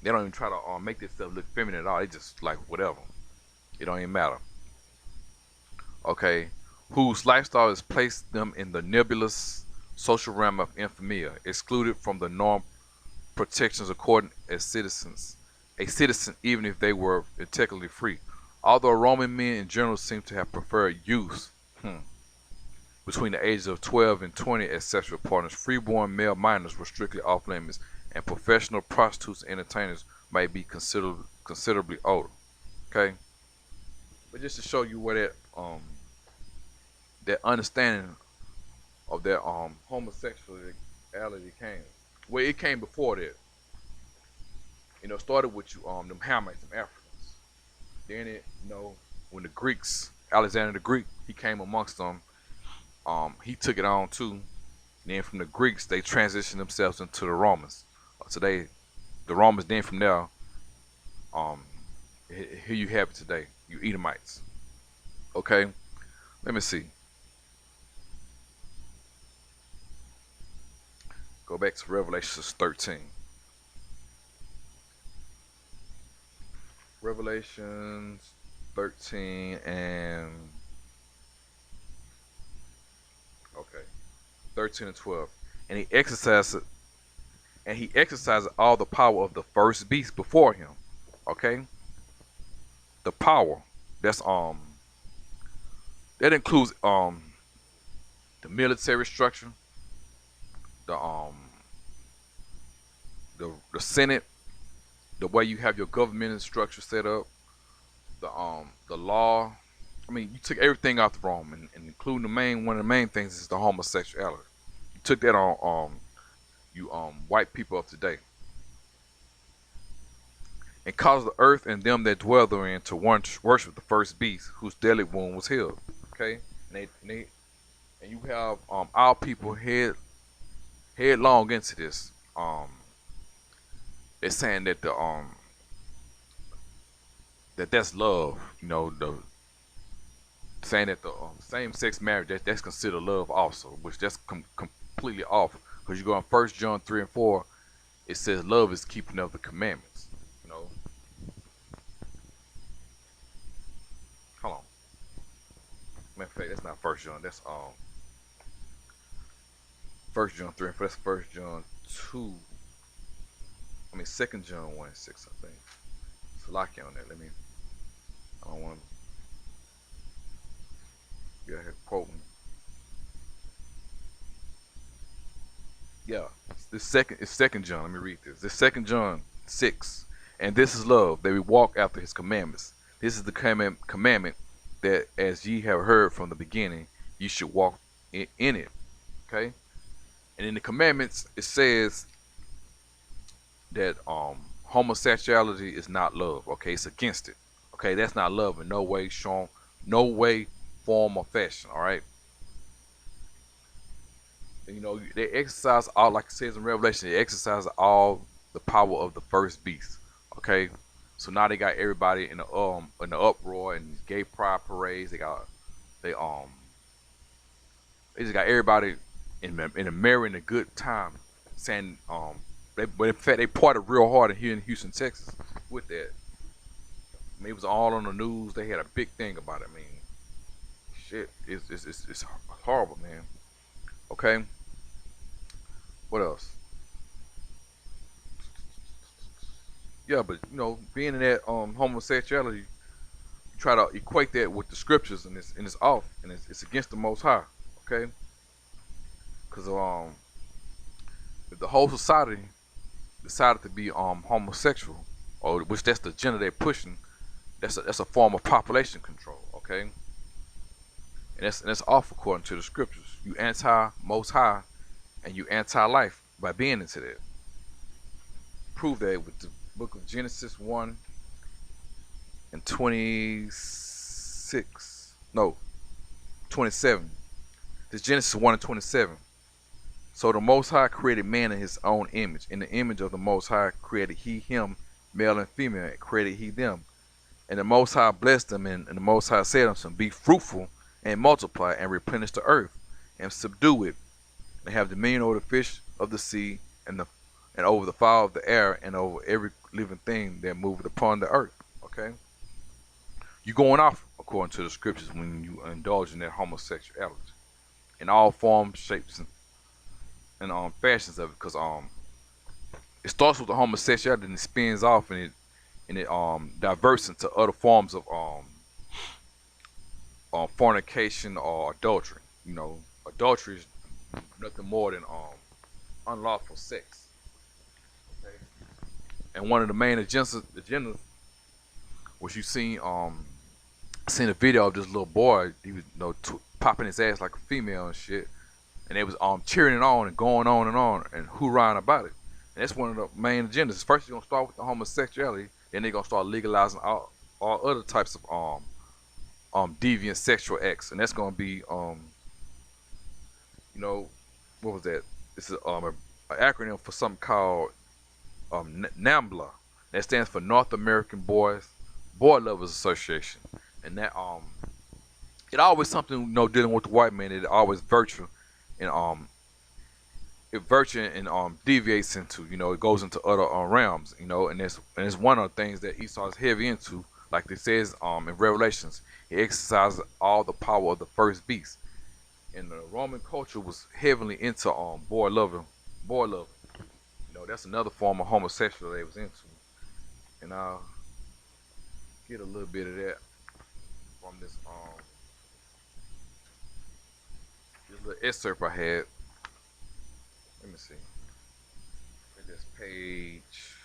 They don't even try to make this stuff look feminine at all. They just like whatever. It don't even matter. Okay, whose lifestyle has placed them in the nebulous social realm of infamia, excluded from the norm protections according as citizens, a citizen even if they were technically free. Although Roman men in general seem to have preferred youth between the ages of 12 and 20 as sexual partners, freeborn male minors were strictly off limits, and professional prostitutes and entertainers might be considerably older. Okay, but just to show you where that understanding of that homosexuality came. Well, it came before that. It started with you them Hamites, them Africans. Then when the Greeks, Alexander the Greek, he came amongst them. He took it on too. And then from the Greeks, they transitioned themselves into the Romans. Today, the Romans. Then from there, um, here you have it today. You Edomites. Okay, let me see. Go back to Revelations 13. Revelations 13 and okay, 13 and 12. And he exercised all the power of the first beast before him. Okay? The power. That's that includes the military structure, the the Senate, the way you have your government structure set up, the law. I mean, you took everything out the Rome, and including one of the main things is the homosexuality. You took that on you white people of today, and caused the earth and them that dwell therein to worship the first beast, whose deadly wound was healed. Okay, and you have our people headlong into this. They're saying that that's love. The saying that the same-sex marriage that's considered love also, which that's completely off. Because you go in 1 John 3 and 4, it says love is keeping of the commandments. Hold on. Matter of fact, that's not 1 John. That's 1 John 3 and 4. That's 1 John 2. I mean 2 John 1 and 6, I think. It's a lock on that. I don't want to be out here quoting. Yeah, it's 2 John. Let me read this. This 2 John 6. And this is love, that we walk after his commandments. This is the commandment that as ye have heard from the beginning, ye should walk in it. Okay? And in the commandments it says that homosexuality is not love. Okay, it's against it. Okay, that's not love in no way, shown, no way, form, or fashion. All right. And, they exercise all, like it says in Revelation, they exercise all the power of the first beast. Okay, so now they got everybody in the uproar and gay pride parades. They they just got everybody in a merry and a good time, saying but in fact they partied real hard here in Houston, Texas, with that. I mean, it was all on the news. They had a big thing about it. I mean, shit, it's horrible, man. Okay, what else? Yeah, but being in that homosexuality, you try to equate that with the scriptures, and it's off, and it's against the Most High. Okay, because if the whole society decided to be homosexual, or which that's the gender they're pushing, that's a form of population control. Okay, and that's off according to the scriptures. You anti Most High, and you anti life by being into that. Prove that with the book of Genesis 1 and 26. No, 27. This Genesis 1 and 27. So the Most High created man in his own image. In the image of the Most High created he him, male and female, created he them. And the Most High blessed them, and the Most High said unto them, be fruitful and multiply and replenish the earth and subdue it, and have dominion over the fish of the sea and and over the fowl of the air, and over every living thing that moveth upon the earth. Okay? You going off according to the scriptures when you indulge in that homosexuality in all forms, shapes, and fashions of it, because it starts with the homosexuality and it spins off and it diverts into other forms of fornication or adultery. You know, adultery is nothing more than unlawful sex. Okay? And one of the main agendas was you seen a video of this little boy. He was popping his ass like a female and shit, and they was cheering it on and going on and hoorahing about it. And that's one of the main agendas. First, you're gonna start with the homosexuality, then they're gonna start legalizing all other types of deviant sexual acts, and that's gonna be what was that? This is an acronym for something called NAMBLA. That stands for North American Boy Lovers Association, and that it always something dealing with the white man. It always virtue and deviates into it goes into other realms, and it's one of the things that Esau is heavy into. Like it says in Revelations, he exercises all the power of the first beast. And the Roman culture was heavily into boy loving. That's another form of homosexual they was into. And I'll get a little bit of that from this little excerpt I had. Let me see. This page.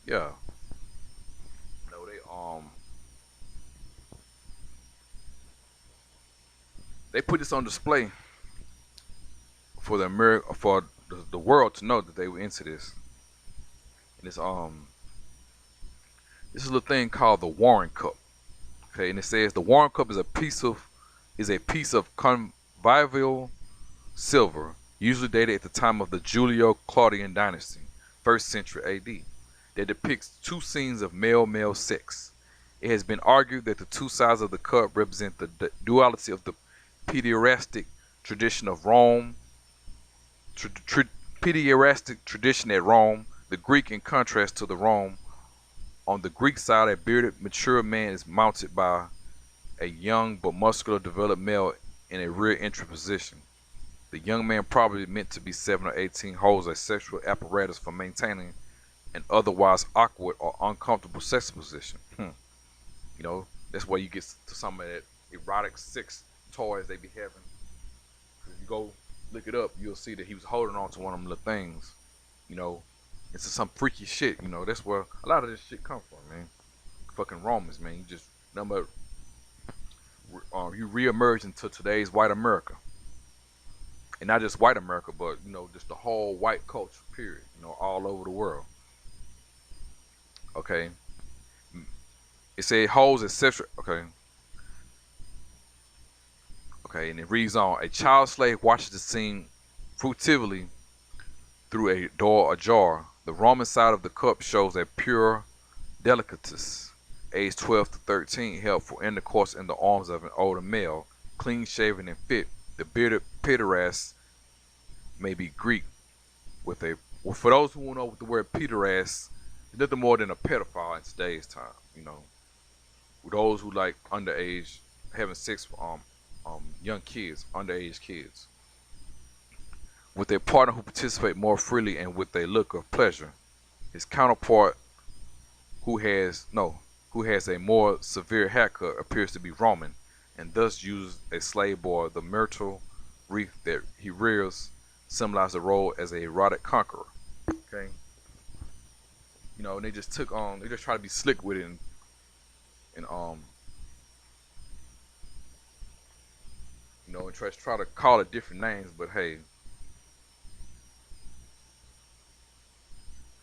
Yeah. No, they put this on display for the world to know that they were into this. And it's this is a little thing called the Warren Cup. Okay, and it says the Warren Cup is a piece of convivial silver, usually dated at the time of the Julio-Claudian dynasty, 1st century AD, that depicts two scenes of male-male sex. It has been argued that the two sides of the cup represent the duality of the pederastic tradition of Rome, pederastic tradition at Rome, the Greek in contrast to the Rome. On the Greek side, a bearded, mature man is mounted by a young but muscular developed male in a rear entry position. The young man, probably meant to be 7 or 18, holds a sexual apparatus for maintaining an otherwise awkward or uncomfortable sex position. That's where you get to some of that erotic sex toys they be having. If you go look it up, you'll see that he was holding on to one of them little things. It's some freaky shit. That's where a lot of this shit come from, man. Fucking Romans, man. You just you reemerge into today's white America, and not just white America, but just the whole white culture, period. All over the world. Okay. It said holds a sexual. Okay. Okay, and it reads on. A child slave watches the scene furtively through a door ajar. The Roman side of the cup shows a pure delicatus, age 12 to 13, held for intercourse in the arms of an older male, clean shaven and fit. The bearded pederast may be Greek for those who won't know what the word pederast is, nothing more than a pedophile in today's time. With those who like underage having sex with young kids, underage kids, with a partner who participate more freely and with a look of pleasure. His counterpart, who has a more severe haircut, appears to be Roman, and thus uses a slave boy. The myrtle wreath that he rears symbolizes the role as a erotic conqueror. Okay, and they just try to be slick with it, and try to call it different names, but hey.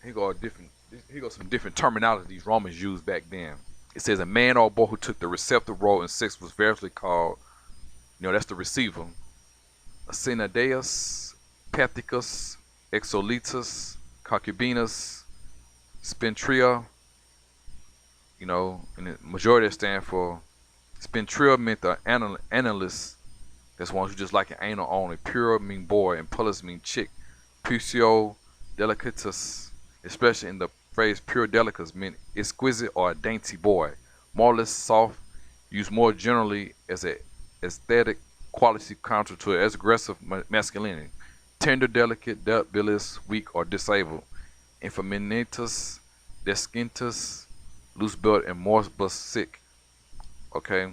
Here go some different terminology these Romans used back then. It says a man or boy who took the receptive role in sex was variously called, that's the receiver, Asinadeus, Pathicus, Exolitus, Concubinus, Spentria. And the majority stand for Spentria meant the analyst. That's ones who just like an anal only. Pure mean boy, and pullus mean chick. Pusio Delicatus, especially in the phrase pure delicus, meant exquisite or a dainty boy. More or less soft, used more generally as a aesthetic quality counter to as aggressive masculinity. Tender, delicate, debilous, weak, or disabled. Infeminatus, descintus, loose built, and morbus sick. Okay.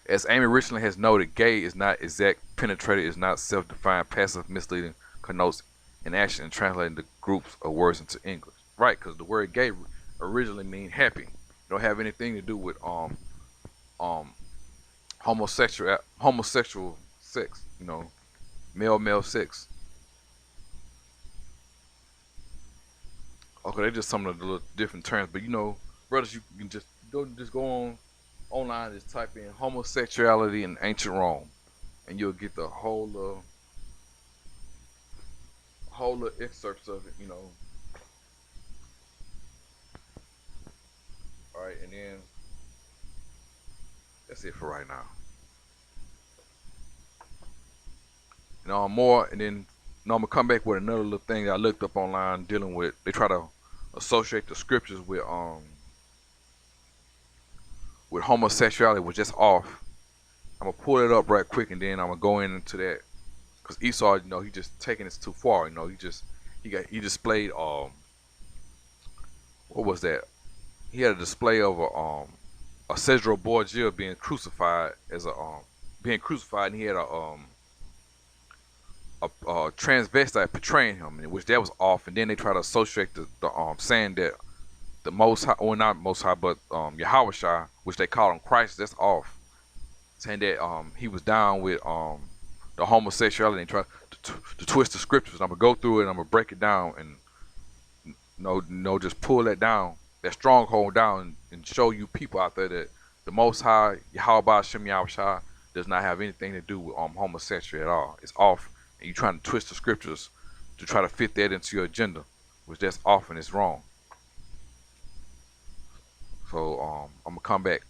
As Amy Richland has noted, gay is not exact, penetrated is not self-defined, passive, misleading, connotes inaction, and translating the groups of words into English. Right, because the word gay originally means happy. It don't have anything to do with um homosexual sex, male sex. Okay, they're just some of the little different terms, but brothers, you can just go on online, just type in homosexuality in ancient Rome, and you'll get the whole excerpts of it. All right, and then that's it for right now. More, and then I'm gonna come back with another little thing that I looked up online dealing with. They try to associate the scriptures with homosexuality, which is off. I'm gonna pull it up right quick, and then I'm gonna go into that, because Esau, he just taking this too far. He displayed what was that? He had a display of a Cedro Borgia being crucified and he had a transvestite portraying him, in which that was off. And then they try to associate the saying that the Most High, or not Most High, but Yahweh, which they call him Christ, that's off. Saying that he was down with the homosexuality, and try to twist the scriptures. I'm gonna go through it and I'm gonna break it down and just pull that down, that stronghold down, and show you people out there that the Most High, Yahweh Shem Yahweh, does not have anything to do with homosexuality at all. It's off, and you trying to twist the scriptures to try to fit that into your agenda, which that's off and it's wrong. So I'm gonna come back